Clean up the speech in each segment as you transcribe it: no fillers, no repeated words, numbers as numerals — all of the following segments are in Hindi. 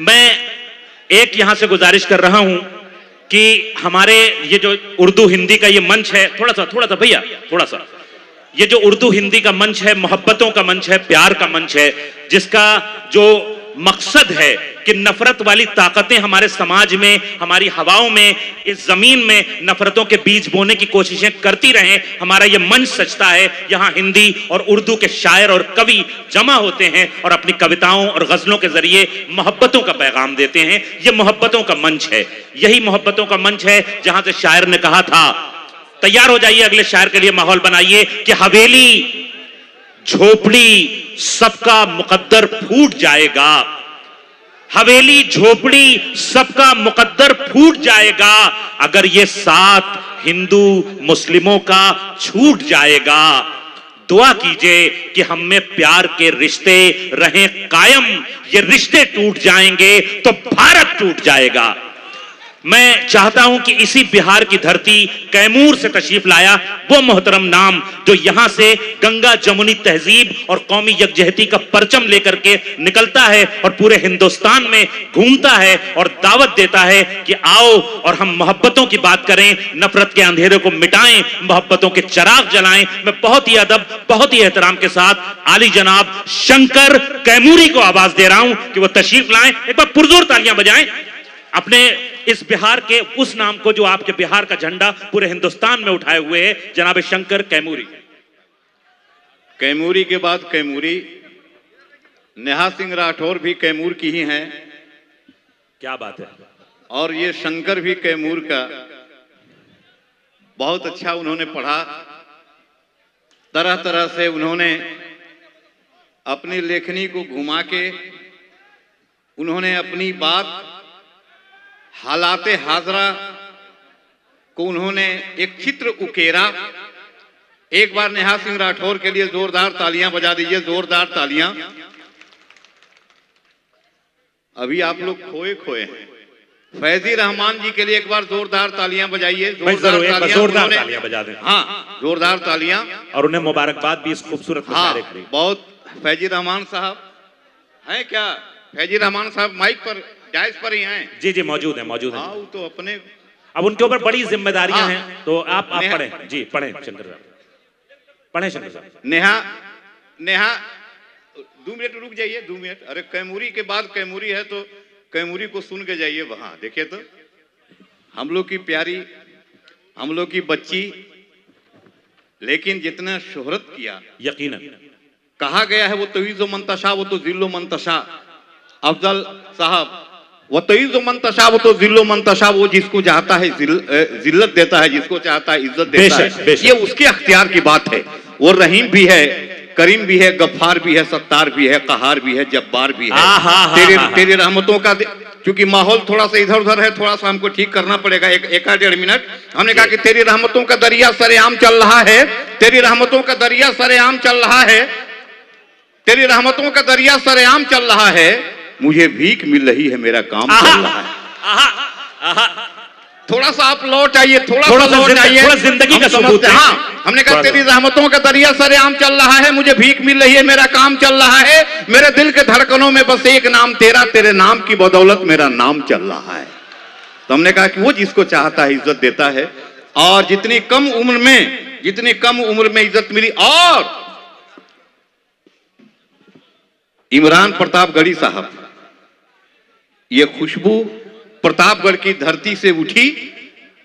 मैं एक यहां से गुजारिश कर रहा हूं कि हमारे ये जो उर्दू हिंदी का ये मंच है, थोड़ा सा भैया, थोड़ा सा, ये जो उर्दू हिंदी का मंच है, मोहब्बतों का मंच है, प्यार का मंच है, जिसका जो मकसद है कि नफरत वाली ताकतें हमारे समाज में, हमारी हवाओं में, इस जमीन में नफरतों के बीज बोने की कोशिशें करती रहें, हमारा यह मंच सचता है। यहां हिंदी और उर्दू के शायर और कवि जमा होते हैं और अपनी कविताओं और गजलों के जरिए मोहब्बतों का पैगाम देते हैं। यह मोहब्बतों का मंच है, यही मोहब्बतों का मंच है जहां से शायर ने कहा था, तैयार हो जाइए, अगले शायर के लिए माहौल बनाइए कि हवेली झोपड़ी सबका मुकद्दर फूट जाएगा, हवेली झोपड़ी सबका मुकद्दर फूट जाएगा, अगर ये साथ हिंदू मुस्लिमों का छूट जाएगा। दुआ कीजिए कि हम में प्यार के रिश्ते रहें कायम, ये रिश्ते टूट जाएंगे तो भारत टूट जाएगा। मैं चाहता हूं कि इसी बिहार की धरती कैमूर से तशरीफ लाया वो मोहतरम नाम जो यहां से गंगा जमुनी तहजीब और कौमी यकजहती का परचम लेकर के निकलता है और पूरे हिंदुस्तान में घूमता है और दावत देता है कि आओ और हम मोहब्बतों की बात करें, नफरत के अंधेरे को मिटाएं, मोहब्बतों के चिराग जलाएं। मैं बहुत ही अदब, बहुत ही एहतराम के साथ आली जनाब शंकर कैमूरी को आवाज दे रहा हूं कि वो तशरीफ लाएं। एक बार पुरजोर तालियां बजाएं अपने इस बिहार के उस नाम को जो आपके बिहार का झंडा पूरे हिंदुस्तान में उठाए हुए है, जनाब शंकर कैमूरी। कैमूरी के बाद कैमूरी, नेहा सिंह राठौर भी कैमूर की ही हैं। क्या बात है। और ये शंकर भी कैमूर का, बहुत अच्छा उन्होंने पढ़ा, तरह तरह से उन्होंने अपनी लेखनी को घुमा के उन्होंने अपनी बात, हालाते हाजरा को उन्होंने एक चित्र उकेरा। एक बार नेहा सिंह राठौर के लिए जोरदार तालियां बजा दीजिए, जोरदार तालियां। अभी आप लोग खोए खोए हैं। फैजी रहमान जी के लिए एक बार जोरदार तालियां बजाइए, जोरदार तालियां बजा दें। हाँ, जोरदार तालियां और उन्हें मुबारकबाद भी इस खूबसूरत हाँ, बहुत। फैजी रहमान साहब हैं क्या? फैजी रहमान साहब माइक पर जायज पर ही हैं? जी जी, मौजूद है, मौजूद है। हाँ, तो अपने अब उनके ऊपर बड़ी जिम्मेदारियां हैं, तो आप पढ़ें जी, पढ़ें शंकर साहब, पढ़ें शंकर साहब। नेहा 2 मिनट रुक जाइए, 2 मिनट। अरे कैमूरी के बाद कैमूरी है तो कैमूरी को सुन के जाइए। वहां देखिए तो हम लोग की प्यारी, हम लोग की बच्ची, लेकिन जितना शोहरत किया, यकीनन कहा गया है वो तवीज़ो मंतशा वो तो जिल्लो मंतशा। अफजल साहब, वो तईज़ो मंतशा वो तो जिल्लो मंतशा, वो जिसको चाहता है जिल्लत देता है, जिसको चाहता है इज्जत देता है। ये उसके अख्तियार की बात है। वो रहीम भी है, करीम भी है, गफ्फार भी है, सत्तार भी है, कहार भी है, जब्बार भी है। तेरी रहमतों का, क्योंकि माहौल थोड़ा सा इधर उधर है, थोड़ा सा हमको ठीक करना पड़ेगा। एक 1.5 मिनट। हमने कहा कि तेरी रहमतों का दरिया सरेआम चल रहा है, तेरी रहमतों का दरिया सरेआम चल रहा है, तेरी रहमतों का दरिया सरेआम चल रहा है, मुझे भीख मिल रही है, मेरा काम चल रहा है। थोड़ा सा आप लौट आइए, थोड़ा सा लौट आइए, थोड़ा जिंदगी का सबूत है। हाँ, हमने कहा तेरी रहमतों का दरिया सरेआम चल रहा है, मुझे भीख मिल रही है, मेरा काम चल रहा है, मेरे दिल के धड़कनों में बस एक नाम तेरा, तेरे नाम की बदौलत मेरा नाम चल रहा है। तो हमने कहा कि वो जिसको चाहता है इज्जत देता है। और जितनी कम उम्र में इज्जत मिली। और इमरान प्रतापगढ़ी साहब, ये खुशबू प्रतापगढ़ की धरती से उठी,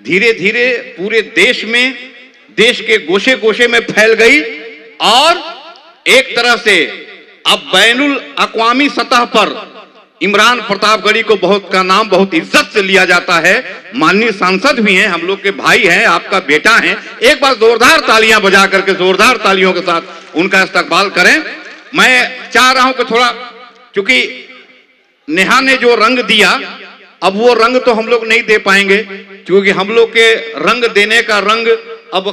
धीरे धीरे पूरे देश में, देश के गोशे गोशे में फैल गई और एक तरह से अब बैनुल अक़वामी सतह पर इमरान प्रतापगढ़ी को का नाम बहुत इज्जत से लिया जाता है। माननीय सांसद भी हैं, हम लोग के भाई हैं, आपका बेटा है। एक बार जोरदार तालियां बजा करके, जोरदार तालियों के साथ उनका इस्तकबाल करें। मैं चाह रहा हूं कि थोड़ा, क्योंकि नेहा ने जो रंग दिया, अब वो रंग तो हम लोग नहीं दे पाएंगे, क्योंकि हम लोग के रंग देने का रंग अब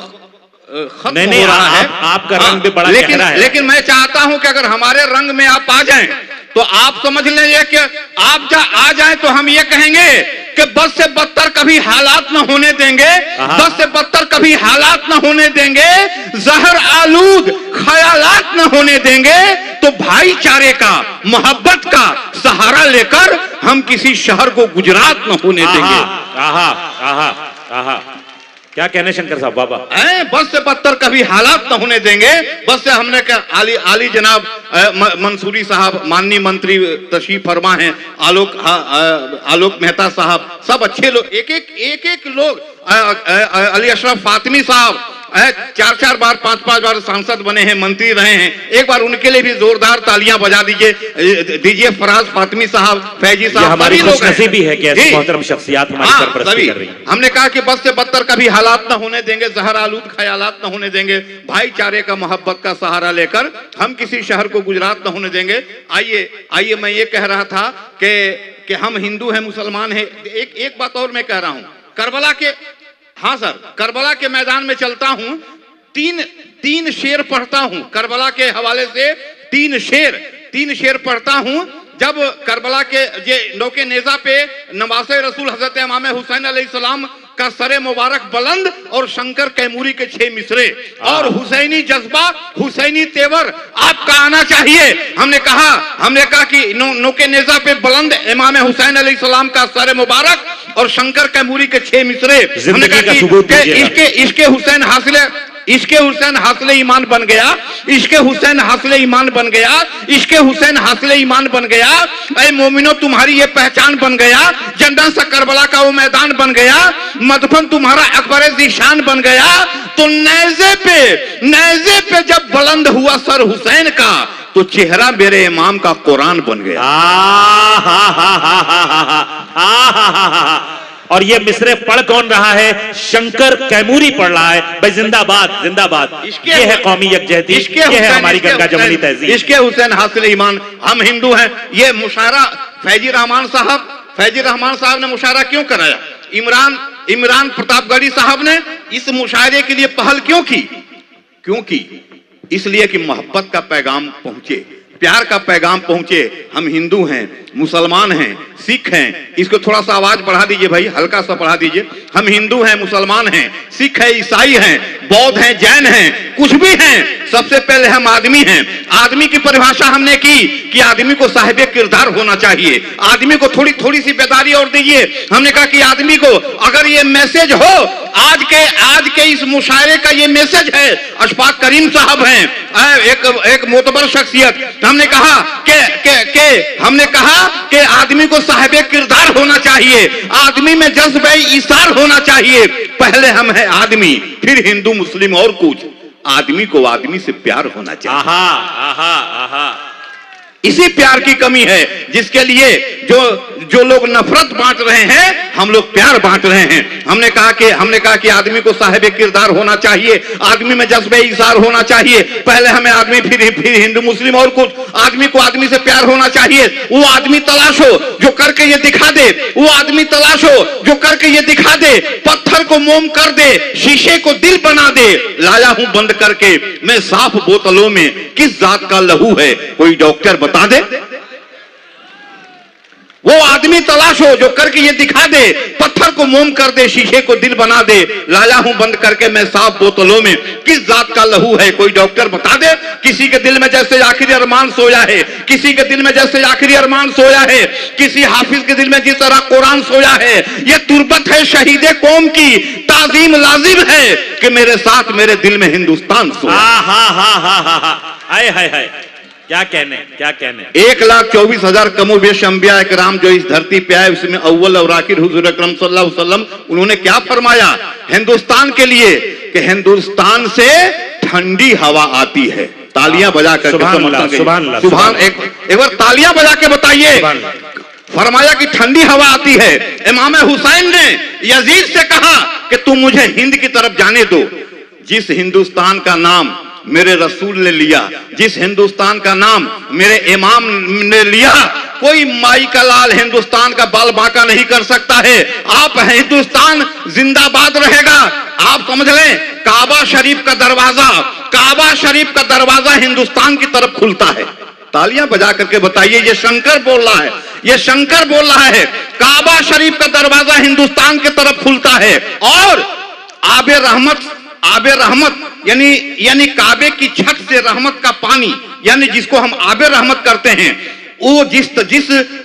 खत्म हो रहा है। आपका रंग भी बड़ा गहरा है। लेकिन मैं चाहता हूं कि अगर हमारे रंग में आप आ जाएं तो आप समझ लें कि आप आ जाएं तो हम ये कहेंगे कि बस से बदतर कभी हालात न होने देंगे, बस से बदतर कभी हालात न होने देंगे, जहर आलूद ख्यालात न होने देंगे, तो भाईचारे का, मोहब्बत का सहारा लेकर हम किसी शहर को गुजरात न होने देंगे। आहा आहा आहा, क्या कहने शंकर साहब बाबा। बस से बदतर कभी हालात न होने देंगे। बस से हमने क्या आली जनाब मंसूरी साहब, माननीय मंत्री तशरीफ फरमा हैं, आलोक मेहता साहब, सब अच्छे लोग, एक एक लोग, अली अशरफ फातिमी साहब 4 बार 5 बार सांसद बने हैं, मंत्री रहे हैं। एक बार उनके लिए भी जोरदार तालियां बजा दीजिए। फराज फातिमी साहब, फैजी साहब, हमारी खुशनसीबी है कि ऐसी मोहतरम शख्सियत हमारी सरपरस्ती कर रही है। हमने कहा कि बस से बदतर कभी हालात न होने देंगे, जहर आलूद ख्यालात न होने देंगे, भाईचारे का, मोहब्बत का सहारा लेकर हम किसी शहर को गुजरात न होने देंगे। आइए मैं ये कह रहा था कि हम हिंदू हैं, मुसलमान हैं। एक बात और मैं कह रहा हूं, करबला के, हाँ सर, करबला के मैदान में चलता हूं, तीन शेर पढ़ता हूं करबला के हवाले से, तीन शेर पढ़ता हूं। जब करबला के ये नौके नेजा पे नवासे रसूल हजरत इमाम हुसैन अलैहिस्सलाम का सरे मुबारक बुलंद और शंकर कैमूरी के 6 मिसरे और हुसैनी जज्बा, हुसैनी तेवर आपका आना चाहिए। हमने कहा कि नौके नेजा पे बुलंद इमाम हुसैन अलैहिस्सलाम का सरे मुबारक और शंकर कैमूरी के 6 मिसरे, हमने कहा कि इसके हुसैन हासिल ईमान बन गया, इसके हुसैन हासिल ईमान बन गया, इसके हुसैन हासिल ईमान बन गया। ऐ मोमिनो तुम्हारी ये पहचान बन गया, जन्नत सा करबला का वो मैदान बन गया, मदफन तुम्हारा अकबर ज़ीशान बन गया। तो नेज़े पे जब बुलंद हुआ सर हुसैन का, तो चेहरा मेरे इमाम का कुरान बन गया। और ये मिसरे पढ़ कौन रहा है? शंकर कैमूरी पढ़ रहा है। भाई जिंदाबाद जिंदाबाद, ये है कौमी यकजहती, ये है हमारी गंगा जमुनी तहजीब। इसके हुसैन हासिल ईमान, हम हिंदू हैं। ये मुशायरा फैजी रहमान साहब ने मुशायरा क्यों कराया? इमरान प्रतापगढ़ी साहब ने इस मुशायरे के लिए पहल क्यों की? इसलिए कि मोहब्बत का पैगाम पहुंचे, प्यार का पैगाम पहुंचे। हम हिंदू हैं, मुसलमान हैं, सिख हैं। इसको थोड़ा सा आवाज बढ़ा दीजिए भाई, हल्का सा बढ़ा दीजिए। हम हिंदू हैं, मुसलमान हैं, सिख हैं, ईसाई हैं, बौद्ध हैं, जैन हैं, कुछ भी हैं, सबसे पहले हम आदमी हैं। आदमी की परिभाषा हमने की कि आदमी को साहिब किरदार होना चाहिए। आदमी को थोड़ी सी बेदारी और दीजिए। हमने कहा कि आदमी को अगर ये मैसेज हो, आज के इस मुशायरे का ये मैसेज है। अशफाक करीम साहब हैं, एक मोतबर शख्सियत। हमने कहा कि आदमी को साहिब किरदार होना चाहिए, आदमी में जज्बे ईसार होना चाहिए। पहले हम हैं आदमी, फिर हिंदू मुस्लिम और कुछ। आदमी को आदमी से प्यार होना चाहिए। इसी प्यार की कमी है जिसके लिए जो लोग नफरत बांट रहे हैं, हम लोग प्यार बांट रहे हैं। हमने कहा कि आदमी को साहिब किरदार होना चाहिए, आदमी में जज्बे इज़हार होना चाहिए। पहले हमें आदमी, फिर हिंदू मुस्लिम और कुछ। आदमी को आदमी से प्यार होना चाहिए। वो आदमी तलाशो जो करके ये दिखा दे, वो आदमी तलाशो जो करके ये दिखा दे। पत्थर को मोम कर दे, शीशे को दिल बना दे। लाया हूं बंद करके मैं साफ बोतलों में, किस जात का लहू है कोई डॉक्टर बता दे। वो आदमी तलाशो जो करके ये दिखा दे, पत्थर को मोम कर दे, शीशे को दिल बना दे। लाया हूं बंद करके मैं साफ बोतलों में, किस जात का लहू है कोई डॉक्टर बता दे। किसी के दिल में जैसे आखिरी अरमान सोया है, किसी के दिल में जैसे आखिरी अरमान सोया है, किसी हाफिज के दिल में जिस तरह कुरान सोया है। ये तुरबत है शहीदे कौम की, ताजीम लाजिम है कि मेरे साथ मेरे दिल में हिंदुस्तान सोया। हाय हाय हाय, क्या कहने 1,24,000 कमोबेश अंबिया इकराम जो इस धरती पे आए, उसमें अव्वल और आखिर हुजूर अकरम सल्लल्लाहु अलैहि वसल्लम, उन्होंने क्या फरमाया हिंदुस्तान के लिए कि हिंदुस्तान से ठंडी हवा आती है। तालियां बजा कर सुभान, एक बार तालियां बजा के बताइए। फरमाया कि ठंडी हवा आती है। इमाम हुसैन ने यजीद से कहा कि तुम मुझे हिंद की तरफ जाने दो। जिस हिंदुस्तान का नाम मेरे रसूल ने लिया, जिस हिंदुस्तान का नाम मेरे इमाम ने लिया, कोई माई का लाल हिंदुस्तान का बाल बांका नहीं कर सकता है। आप हिंदुस्तान जिंदाबाद रहेगा। आप समझ लें, काबा शरीफ का दरवाजा हिंदुस्तान की तरफ खुलता है। तालियां बजा करके बताइए, ये शंकर बोल रहा है, ये शंकर बोल रहा है। काबा शरीफ का दरवाजा हिंदुस्तान की तरफ खुलता है और आबे रहमत यानी काबे की छत से रहमत का पानी, यानी जिसको हम आबे रहमत करते हैं, वो जिस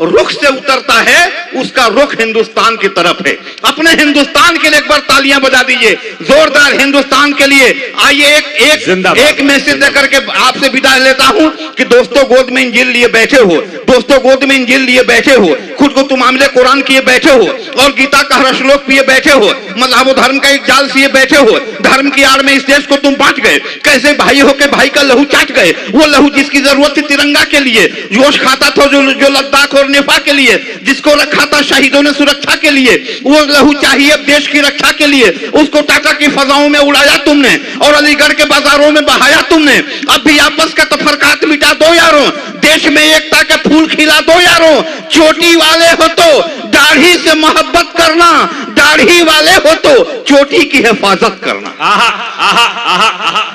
रुख से उतरता है उसका रुख हिंदुस्तान की तरफ है। अपने हिंदुस्तान के लिए एक बार तालियां बजा दीजिए जोरदार, हिंदुस्तान के लिए। आइए एक मैसेज देकर के आपसे विदा लेता हूं कि दोस्तों गोद में इंजील लिए बैठे हो, दोस्तों गोद में इंजील लिए बैठे हो, खुद को तुम मामले कुरान किए बैठे हो और गीता का हर श्लोक पिए बैठे हो, मजहब धर्म का एक जाल सिए बैठे हो, धर्म की आड़ में इस देश को तुम बांट गए। कैसे भाई हो के भाई का लहू चाट गए, वो लहू जिसकी जरूरत थी तिरंगा के लिए, जोश खाता था जो लद्दाख और नेपाल के लिए, जिसको रखा था शहीदों ने सुरक्षा के लिए, वो लहू चाहिए देश की रक्षा के लिए। उसको टाटा की फजाओं में उड़ाया तुमने और अलीगढ़ के बाजारों में बहाया तुमने। अब भी आपस का तफरकात मिटा दो यारों, देश में एकता के फूल खिला दो यारों। चोटी वाले हो तो दाढ़ी से मोहब्बत करना, दाढ़ी वाले हो तो चोटी की हिफाजत करना। आहा आहा आहा आहा